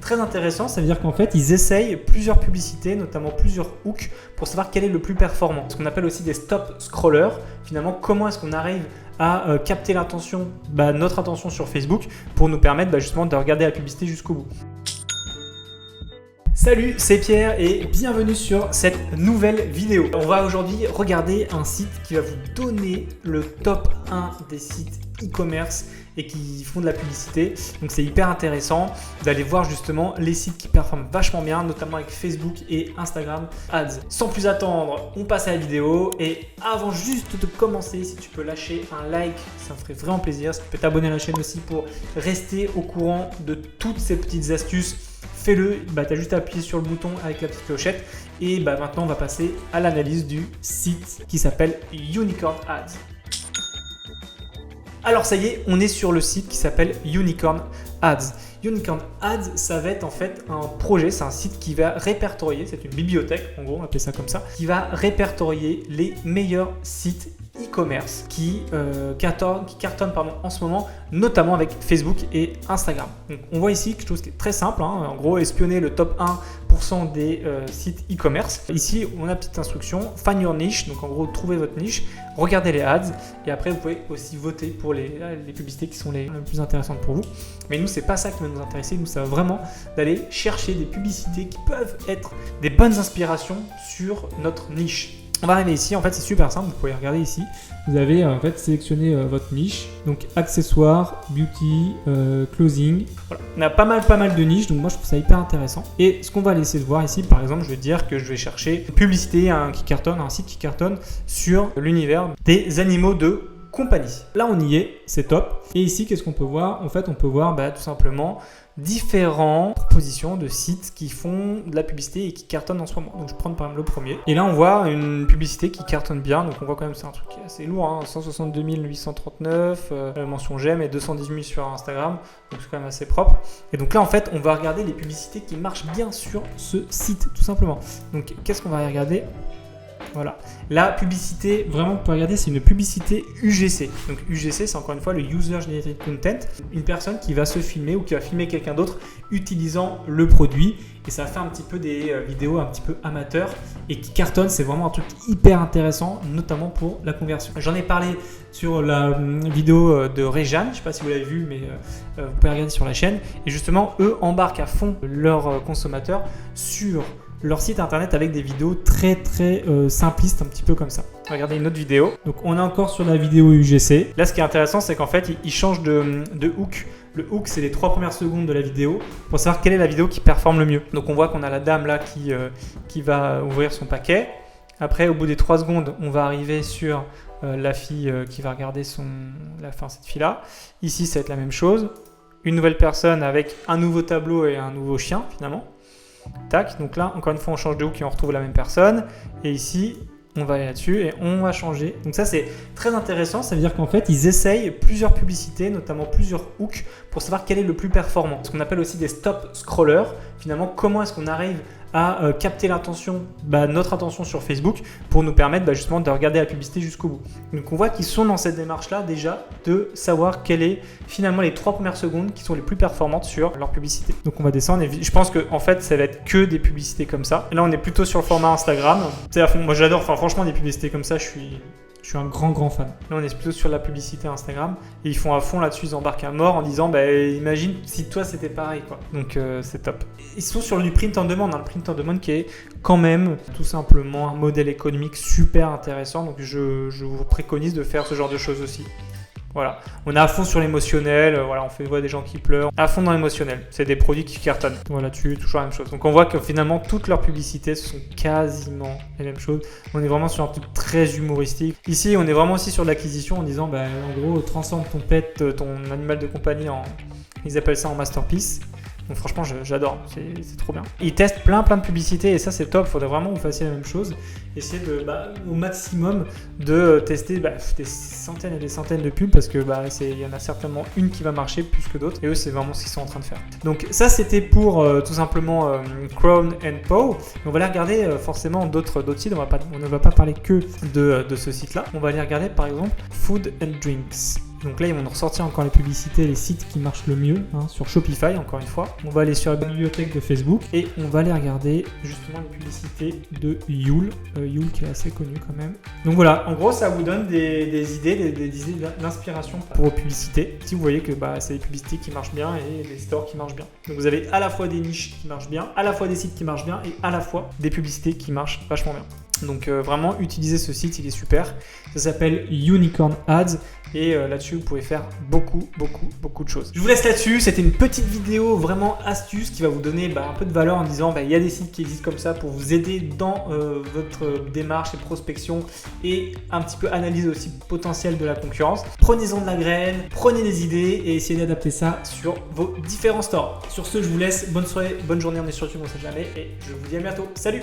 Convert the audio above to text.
très intéressant, ça veut dire qu'en fait ils essayent plusieurs publicités, notamment plusieurs hooks pour savoir quel est le plus performant. Ce qu'on appelle aussi des stop scrollers. Finalement, comment est-ce qu'on arrive à capter l'attention, notre attention sur Facebook pour nous permettre justement de regarder la publicité jusqu'au bout. Salut, c'est Pierre et bienvenue sur cette nouvelle vidéo. On va aujourd'hui regarder un site qui va vous donner le top 1 des sites e-commerce et qui font de la publicité. Donc c'est hyper intéressant d'aller voir justement les sites qui performent vachement bien, notamment avec Facebook et Instagram Ads. Sans plus attendre, on passe à la vidéo et avant juste de commencer, si tu peux lâcher un like, ça me ferait vraiment plaisir. Si tu peux t'abonner à la chaîne aussi pour rester au courant de toutes ces petites astuces, fais-le, tu as juste à appuyer sur le bouton avec la petite clochette et maintenant on va passer à l'analyse du site qui s'appelle Unicorn Ads. Alors ça y est, on est sur le site qui s'appelle Unicorn Ads. Unicorn Ads, ça va être en fait un projet, c'est un site qui va répertorier, c'est une bibliothèque, en gros on appelle ça comme ça, qui va répertorier les meilleurs sites e-commerce qui cartonnent en ce moment, notamment avec Facebook et Instagram. Donc, on voit ici quelque chose qui est très simple, en gros espionner le top 1% des sites e-commerce. Ici, on a une petite instruction, find your niche, donc en gros trouvez votre niche, regardez les ads et après vous pouvez aussi voter pour les publicités qui sont les plus intéressantes pour vous. Mais nous, c'est pas ça qui va nous intéresser, nous ça va vraiment d'aller chercher des publicités qui peuvent être des bonnes inspirations sur notre niche. On va arriver ici, en fait c'est super simple, vous pouvez regarder ici, vous avez en fait sélectionné votre niche, donc accessoires, beauty, clothing, voilà. On a pas mal de niches, donc moi je trouve ça hyper intéressant. Et ce qu'on va laisser de voir ici, par exemple, je vais dire que je vais chercher une publicité qui cartonne, un site qui cartonne sur l'univers des animaux de compagnie. Là on y est, c'est top. Et ici qu'est-ce qu'on peut voir? En fait on peut voir tout simplement différentes propositions de sites qui font de la publicité et qui cartonnent en ce moment. Donc je prends par exemple le premier. Et là on voit une publicité qui cartonne bien. Donc on voit quand même c'est un truc assez lourd, 162 839, mention j'aime et 218 000 sur Instagram. Donc c'est quand même assez propre. Et donc là en fait on va regarder les publicités qui marchent bien sur ce site tout simplement. Donc qu'est-ce qu'on va regarder? Voilà, la publicité, vraiment vous pouvez regarder, c'est une publicité UGC. Donc UGC, c'est encore une fois le User Generated Content, une personne qui va se filmer ou qui va filmer quelqu'un d'autre utilisant le produit. Et ça fait un petit peu des vidéos un petit peu amateurs et qui cartonnent. C'est vraiment un truc hyper intéressant, notamment pour la conversion. J'en ai parlé sur la vidéo de Réjeanne, je ne sais pas si vous l'avez vu, mais vous pouvez regarder sur la chaîne. Et justement, eux embarquent à fond leurs consommateurs sur leur site internet avec des vidéos très simplistes, un petit peu comme ça. Regardez une autre vidéo. Donc on est encore sur la vidéo UGC. Là ce qui est intéressant c'est qu'en fait ils changent de hook. Le hook c'est les 3 premières secondes de la vidéo pour savoir quelle est la vidéo qui performe le mieux. Donc on voit qu'on a la dame là qui va ouvrir son paquet. Après au bout des 3 secondes on va arriver sur la fille qui va regarder cette fille là. Ici ça va être la même chose. Une nouvelle personne avec un nouveau tableau et un nouveau chien finalement. Tac, donc là encore une fois on change de hook et on retrouve la même personne et ici on va aller là-dessus et on va changer. Donc ça c'est très intéressant, ça veut dire qu'en fait ils essayent plusieurs publicités, notamment plusieurs hooks pour savoir quel est le plus performant. Ce qu'on appelle aussi des stop scrollers, finalement comment est-ce qu'on arrive à capter l'attention, notre attention sur Facebook pour nous permettre justement de regarder la publicité jusqu'au bout. Donc on voit qu'ils sont dans cette démarche là déjà de savoir quelles est finalement les 3 premières secondes qui sont les plus performantes sur leur publicité. Donc on va descendre et je pense que en fait ça va être que des publicités comme ça. Et là on est plutôt sur le format Instagram. Moi j'adore, franchement des publicités comme ça je suis un grand fan. Là, on est plutôt sur la publicité Instagram et ils font à fond là-dessus, ils embarquent à mort en disant imagine si toi c'était pareil quoi. Donc c'est top. Ils sont sur du print on demand, le print on demand qui est quand même tout simplement un modèle économique super intéressant. Donc je vous préconise de faire ce genre de choses aussi. Voilà, on est à fond sur l'émotionnel, on voit des gens qui pleurent, à fond dans l'émotionnel, c'est des produits qui cartonnent. Voilà, dessus toujours la même chose. Donc on voit que finalement toutes leurs publicités sont quasiment les mêmes choses. On est vraiment sur un truc très humoristique. Ici, on est vraiment aussi sur l'acquisition en disant, en gros, transforme ton pet, ton animal de compagnie ils appellent ça en masterpiece. Donc franchement, j'adore, c'est trop bien. Ils testent plein de publicités et ça c'est top, il faudrait vraiment que vous fassiez la même chose. Essayez au maximum de tester des centaines et des centaines de pubs parce que il y en a certainement une qui va marcher plus que d'autres et eux c'est vraiment ce qu'ils sont en train de faire. Donc ça c'était pour tout simplement Crown & Paw. On va aller regarder forcément d'autres sites, on ne va pas parler que de ce site là. On va aller regarder par exemple Food & Drinks. Donc là, ils vont nous ressortir encore les publicités, les sites qui marchent le mieux sur Shopify, encore une fois. On va aller sur la bibliothèque de Facebook et on va aller regarder justement les publicités de Youle. Youle qui est assez connu quand même. Donc voilà, en gros, ça vous donne des idées, des idées d'inspiration pour vos publicités. Si vous voyez que c'est des publicités qui marchent bien et des stores qui marchent bien. Donc vous avez à la fois des niches qui marchent bien, à la fois des sites qui marchent bien et à la fois des publicités qui marchent vachement bien. Donc vraiment, utilisez ce site, il est super. Ça s'appelle Unicorn Ads et là-dessus, vous pouvez faire beaucoup de choses. Je vous laisse là-dessus. C'était une petite vidéo vraiment astuce qui va vous donner un peu de valeur en disant il y a des sites qui existent comme ça pour vous aider dans votre démarche et prospection et un petit peu analyse aussi potentielle de la concurrence. Prenez-en de la graine, prenez des idées et essayez d'adapter ça sur vos différents stores. Sur ce, je vous laisse. Bonne soirée, bonne journée. On est sur YouTube, on ne sait jamais et je vous dis à bientôt. Salut!